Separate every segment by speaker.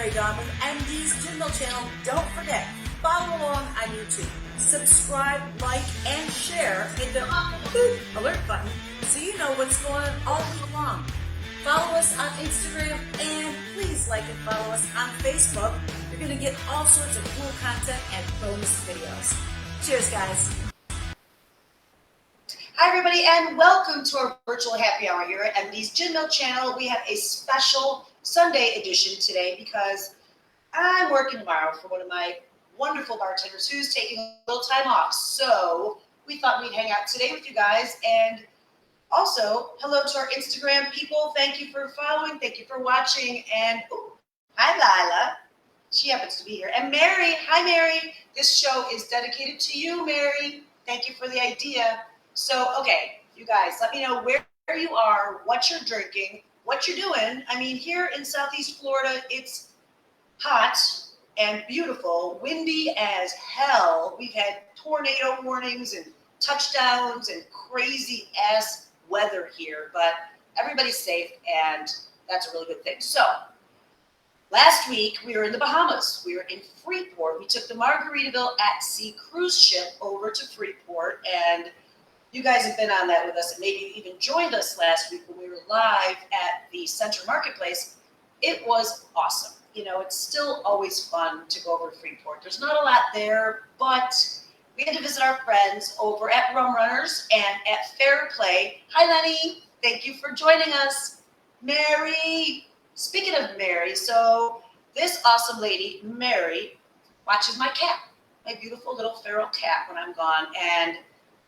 Speaker 1: Mary Dawn with MD's Jingle Channel. Don't forget, follow along on YouTube. Subscribe, like, and share. Hit the boop alert button so you know what's going on all week long. Follow us on Instagram and please like and follow us on Facebook. You're going to get all sorts of cool content and bonus videos. Cheers, guys.
Speaker 2: Hi, everybody, and welcome to our virtual happy hour here at MD's Jingle Channel. We have a special Sunday edition today because I'm working tomorrow for one of my wonderful bartenders who's taking a little time off. So we thought we'd hang out today with you guys. And also, hello to our Instagram people. Thank you for following. Thank you for watching. And hi, Lila. She happens to be here. And Mary. Hi, Mary. This show is dedicated to you, Mary. Thank you for the idea. So, okay, you guys, let me know where you are, what you're drinking, what you're doing. I mean, here in Southeast Florida, it's hot and beautiful, windy as hell. We've had tornado warnings and touchdowns and crazy ass weather here, but everybody's safe, and that's a really good thing. So, last week we were in the Bahamas. We were in Freeport. We took the Margaritaville at Sea cruise ship over to Freeport, and you guys have been on that with us, and maybe you even joined us last week when we were live at the Center Marketplace. It was awesome. You know, it's still always fun to go over to Freeport. There's not a lot there, but we had to visit our friends over at Rum Runners and at Fair Play. Hi, Lenny. Thank you for joining us. Mary. Speaking of Mary, so this awesome lady, Mary, watches my cat, my beautiful little feral cat when I'm gone, and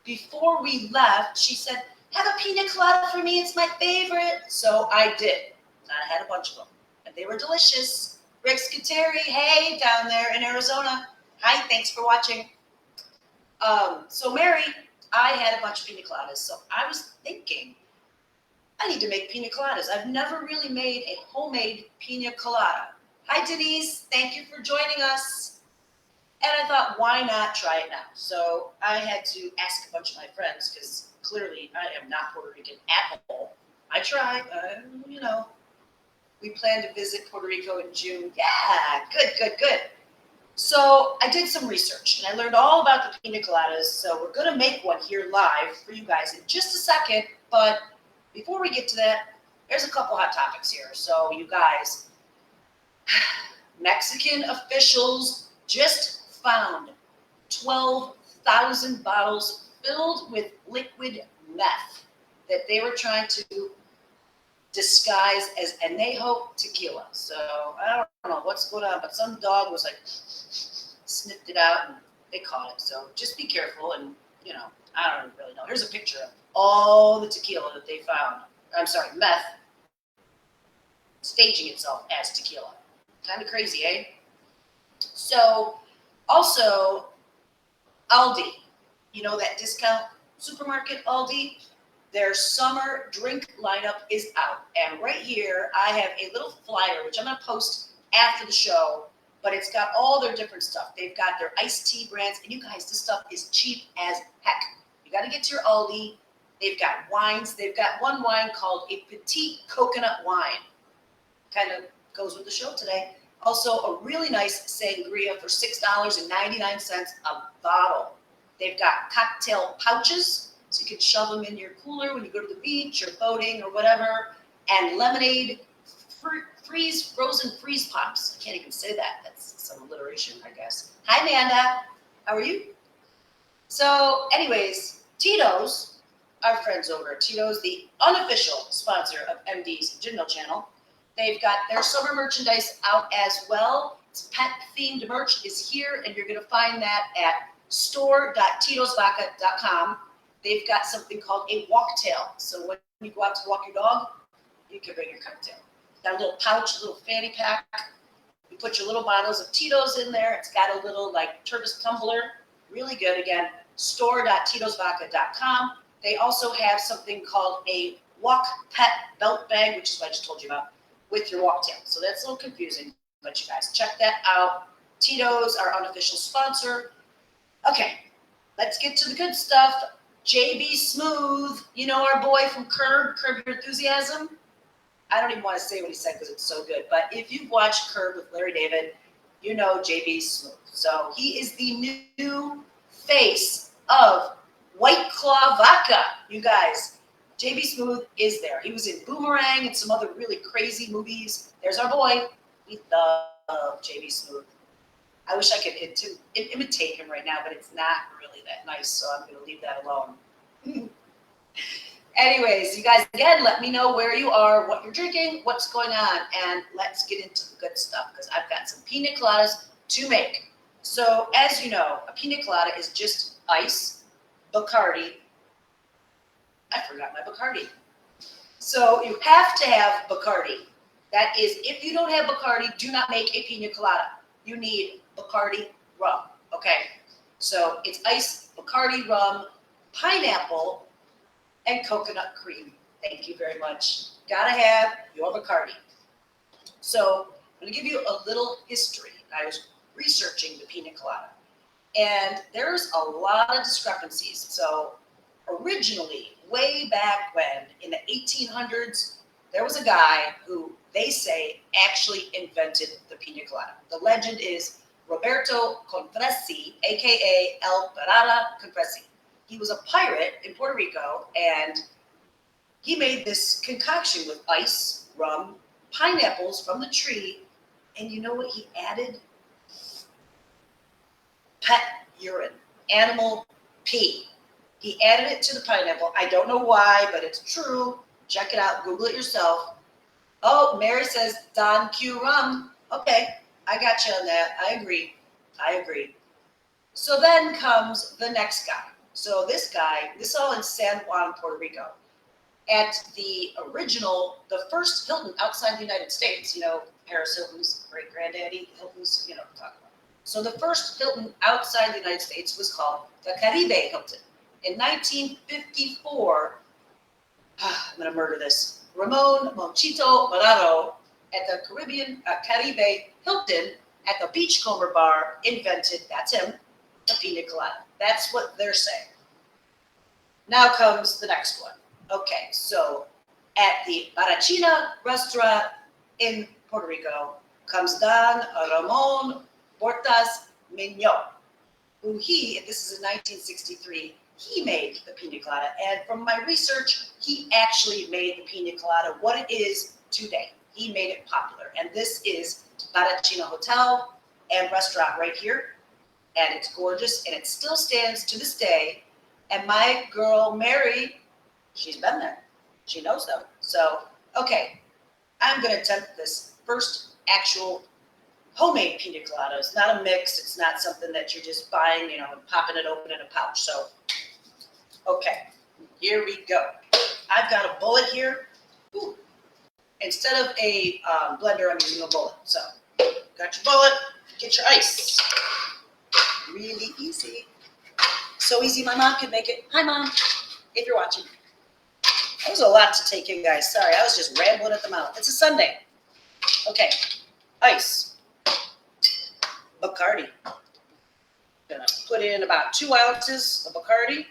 Speaker 2: before we left, she said, have a pina colada for me. It's my favorite. So I did. I had a bunch of them, and they were delicious. Rick Scuteri, hey, down there in Arizona. Hi, thanks for watching. So Mary, I had a bunch of pina coladas, so I was thinking, I need to make pina coladas. I've never really made a homemade pina colada. Hi, Denise. Thank you for joining us. And I thought, why not try it now? So I had to ask a bunch of my friends because clearly I am not Puerto Rican at all. I tried, you know. We plan to visit Puerto Rico in June. Yeah, good. So I did some research and I learned all about the pina coladas. So we're going to make one here live for you guys in just a second. But before we get to that, there's a couple hot topics here. So you guys, Mexican officials just found 12,000 bottles filled with liquid meth that they were trying to disguise as añejo tequila. So I don't know what's going on, but some dog was like, sniffed it out and they caught it. So just be careful, and you know, I don't really know. Here's a picture of all the tequila that they found. I'm sorry, meth staging itself as tequila. Kind of crazy, eh? So also, Aldi, you know that discount supermarket, Aldi, their summer drink lineup is out. And right here, I have a little flyer, which I'm going to post after the show, but it's got all their different stuff. They've got their iced tea brands, and you guys, this stuff is cheap as heck. You got to get to your Aldi. They've got wines. They've got one wine called a petite coconut wine. Kind of goes with the show today. Also, a really nice sangria for $6.99 a bottle. They've got cocktail pouches, so you can shove them in your cooler when you go to the beach or boating or whatever. And lemonade, frozen freeze pops. I can't even say that. That's some alliteration, I guess. Hi, Amanda. How are you? So, anyways, Tito's, our friends over at Tito's, the unofficial sponsor of MD's Jingle Channel, they've got their summer merchandise out as well. It's pet-themed merch is here, and you're going to find that at store.titosvaca.com. They've got something called a walktail. So when you go out to walk your dog, you can bring your cocktail. Got a little pouch, a little fanny pack. You put your little bottles of Tito's in there. It's got a little like Turbis tumbler. Really good. Again, store.titosvaca.com. They also have something called a walk pet belt bag, which is what I just told you about, with your walktail. So that's a little confusing, but you guys check that out. Tito's, our unofficial sponsor. Okay, let's get to the good stuff. JB Smooth, you know our boy from Curb Your Enthusiasm? I don't even want to say what he said because it's so good. But if you've watched Curb with Larry David, you know JB Smooth. So he is the new face of White Claw Vodka. You guys, JB Smooth is there. He was in Boomerang and some other really crazy movies. There's our boy. We love JB Smooth. I wish I could imitate him right now, but it's not really that nice, so I'm going to leave that alone. Anyways, you guys, again, let me know where you are, what you're drinking, what's going on, and let's get into the good stuff because I've got some pina coladas to make. So, as you know, a pina colada is just ice, Bacardi. I forgot my Bacardi. So, you have to have Bacardi. That is, if you don't have Bacardi, do not make a pina colada. You need Bacardi rum, okay? So, it's ice, Bacardi rum, pineapple, and coconut cream. Thank you very much. Gotta have your Bacardi. So I'm gonna give you a little history. I was researching the pina colada, and there's a lot of discrepancies. So originally, way back when, in the 1800s, there was a guy who they say actually invented the pina colada. The legend is Roberto Confresi, aka El Pirata Confresi. He was a pirate in Puerto Rico, and he made this concoction with ice, rum, pineapples from the tree, and you know what he added? Pet urine, animal pee. He added it to the pineapple. I don't know why, but it's true. Check it out. Google it yourself. Oh, Mary says Don Q rum. Okay, I got you on that. I agree. So then comes the next guy. So this guy, this is all in San Juan, Puerto Rico. At the original, the first Hilton outside the United States, you know, Paris Hilton's great granddaddy, Hilton's, you know, talk about. So the first Hilton outside the United States was called the Caribe Hilton. In 1954, I'm going to murder this, Ramon Monchito Morado at the Caribe Hilton at the Beachcomber Bar invented, that's him, the pina colada. That's what they're saying. Now comes the next one. Okay, so at the Barachina restaurant in Puerto Rico comes Don Ramon Portas Mignot, who this is in 1963, he made the pina colada. And from my research, he actually made the pina colada what it is today. He made it popular. And this is Barachina Hotel and Restaurant right here. And it's gorgeous, and it still stands to this day. And my girl, Mary, she's been there. She knows them. So, okay, I'm going to attempt this first actual homemade pina colada. It's not a mix. It's not something that you're just buying, you know, and popping it open in a pouch. So, okay, here we go. I've got a bullet here. Ooh. Instead of a blender, I'm using a bullet. So, got your bullet, get your ice. Really easy. So easy, my mom could make it. Hi, Mom, if you're watching. That was a lot to take in, guys. Sorry, I was just rambling at the mouth. It's a Sunday. Okay, ice. Bacardi. Gonna put in about 2 ounces of Bacardi.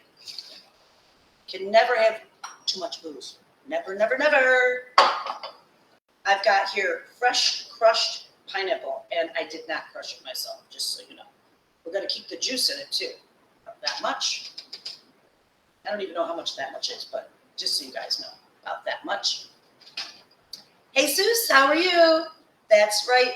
Speaker 2: Can never have too much booze. Never, never, never. I've got here fresh crushed pineapple, and I did not crush it myself, just so you know. We're going to keep the juice in it, too. Not that much. I don't even know how much that much is, but just so you guys know, about that much. Hey, Sus, how are you? That's right.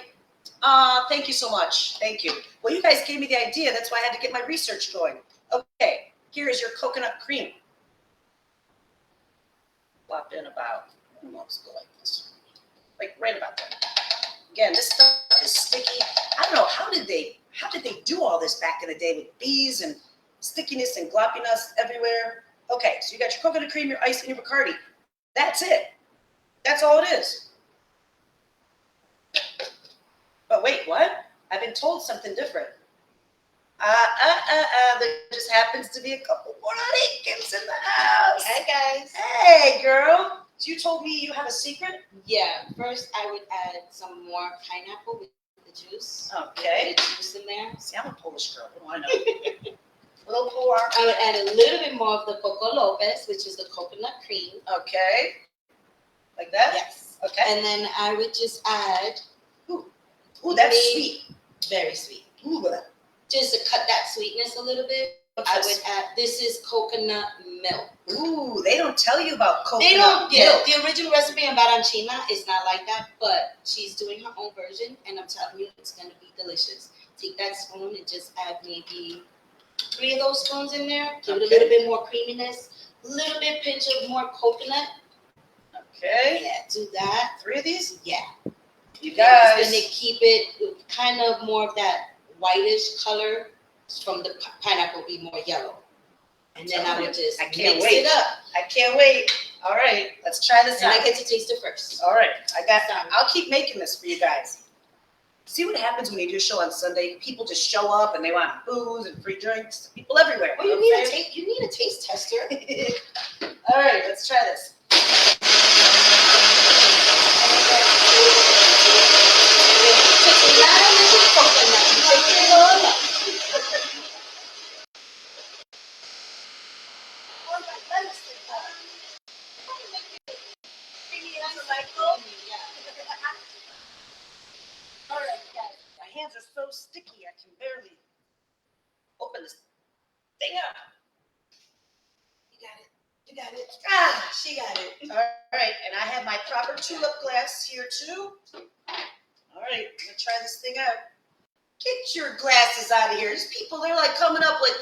Speaker 2: Thank you so much. Thank you. Well, you guys gave me the idea. That's why I had to get my research going. Okay, here is your coconut cream. Plop in about, let's go like this. Like right about there. Again, this stuff is sticky. I don't know, how did they do all this back in the day with bees and stickiness and gloppiness everywhere? Okay, so you got your coconut cream, your ice, and your Bacardi. That's it. That's all it is. But wait, what? I've been told something different. There just happens to be a couple more Rica's in the house.
Speaker 3: Hi, guys.
Speaker 2: Hey, girl. So you told me you have a secret?
Speaker 3: Yeah, first I would add some more pineapple with the juice.
Speaker 2: Okay.
Speaker 3: The juice in there.
Speaker 2: See, I'm a Polish girl. What do I know? A little pour.
Speaker 3: I would add a little bit more of the Coco Lopez, which is the coconut cream.
Speaker 2: Okay. Like that?
Speaker 3: Yes.
Speaker 2: Okay.
Speaker 3: And then I would just add,
Speaker 2: Ooh, that's
Speaker 3: maybe-
Speaker 2: sweet.
Speaker 3: very sweet.
Speaker 2: Ooh,
Speaker 3: Just to cut that sweetness a little bit,
Speaker 2: what's
Speaker 3: I
Speaker 2: this?
Speaker 3: would add, this is coconut milk.
Speaker 2: Ooh, they don't tell you about coconut
Speaker 3: They don't,
Speaker 2: milk.
Speaker 3: the original recipe in Baranchina is not like that, but she's doing her own version, and I'm telling you, it's going to be delicious. Take that spoon and just add maybe 3 of those spoons in there. Give it a little bit more creaminess, a little bit pinch of more coconut.
Speaker 2: Okay.
Speaker 3: Yeah, do that.
Speaker 2: 3 of these?
Speaker 3: Yeah.
Speaker 2: You
Speaker 3: Yes,
Speaker 2: guys.
Speaker 3: and they keep it kind of more of that whitish color from the pineapple, be more yellow. And then I would just
Speaker 2: I can't
Speaker 3: mix
Speaker 2: wait.
Speaker 3: it up.
Speaker 2: I can't wait. All right, let's try this
Speaker 3: And
Speaker 2: out.
Speaker 3: I get to taste it first.
Speaker 2: All right, I'll keep making this for you guys. See what happens when you do a show on Sunday? People just show up and they want booze and free drinks. People everywhere.
Speaker 3: Well, you need a taste tester.
Speaker 2: All right, let's try this. All right, guys, my hands are so sticky I can barely open this thing up.
Speaker 3: You got it.
Speaker 2: Ah,
Speaker 3: She got it.
Speaker 2: all right, and I have my proper tulip glass here too. All right, I'm gonna try this thing out. Get your glasses out of here. These people, they're like coming up like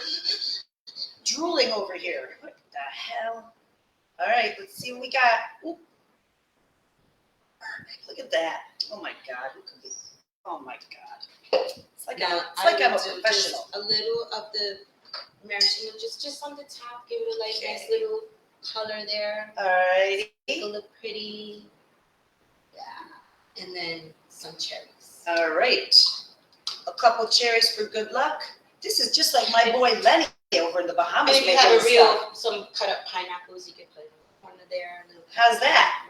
Speaker 2: drooling over here. What the hell? All right, let's see what we got. Ooh. Look at that. Oh my God. Who could be? Oh my God. It's like,
Speaker 3: Now,
Speaker 2: I'm
Speaker 3: I
Speaker 2: a
Speaker 3: would do
Speaker 2: professional.
Speaker 3: just a little of the maraschino, just on the top, give it a like
Speaker 2: Okay.
Speaker 3: nice little color there.
Speaker 2: All righty.
Speaker 3: Make it look pretty. Yeah. And then some cherries.
Speaker 2: All right. A couple cherries for good luck. This is just like my boy Lenny over in the Bahamas.
Speaker 3: And if you
Speaker 2: making
Speaker 3: have a
Speaker 2: this
Speaker 3: real,
Speaker 2: stuff.
Speaker 3: some cut up pineapples, you can put one of there.
Speaker 2: How's that?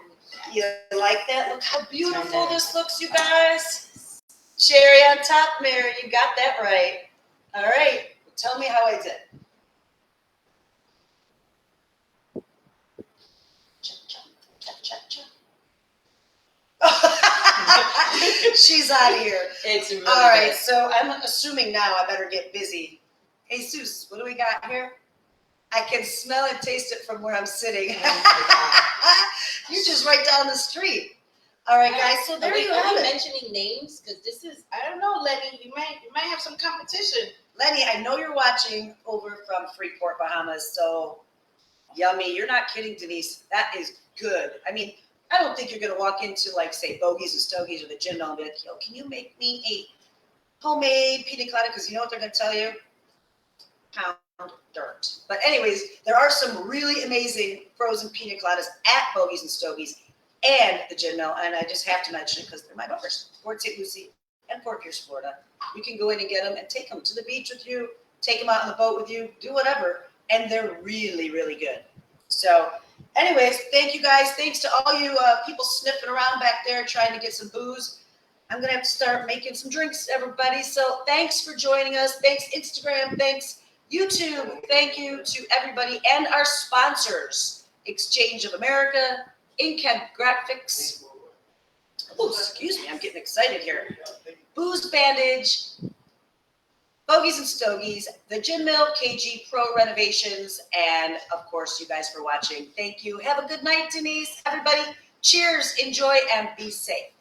Speaker 2: You like that? Look how beautiful this looks, you guys. Cherry on top, Mary. You got that right. All right. Tell me how I did. She's out of here.
Speaker 3: It's really
Speaker 2: All right,
Speaker 3: good.
Speaker 2: so I'm assuming now I better get busy. Jesus, what do we got here? I can smell and taste it from where I'm sitting. You're just right down the street. All right, guys, so there you have
Speaker 3: Are we
Speaker 2: it.
Speaker 3: mentioning names? Because this is, I don't know, Lenny, you might have some competition.
Speaker 2: Lenny, I know you're watching over from Freeport, Bahamas, so yummy. You're not kidding, Denise. That is good. I mean, I don't think you're going to walk into, like, say, Bogies and Stogies or the gin and be like, yo, can you make me a homemade pina colada? Because you know what they're going to tell you? Pound dirt. But anyways, there are some really amazing frozen pina coladas at Bogies and Stogies and the Gin Mill, and I just have to mention it because they're my neighbors, Port St. Lucie and Fort Pierce, Florida. You can go in and get them and take them to the beach with you, take them out on the boat with you, do whatever, and they're really, really good. So anyways, thank you guys. Thanks to all you people sniffing around back there trying to get some booze. I'm going to have to start making some drinks, everybody. So thanks for joining us. Thanks, Instagram. Thanks, YouTube. Thank you to everybody and our sponsors, Exchange of America, Inkhead Graphics. Oh, excuse me. I'm getting excited here. Booze Bandage, Bogies and Stogies, the Gin Mill, KG Pro Renovations, and of course, you guys for watching. Thank you. Have a good night, Denise. Everybody, cheers, enjoy, and be safe.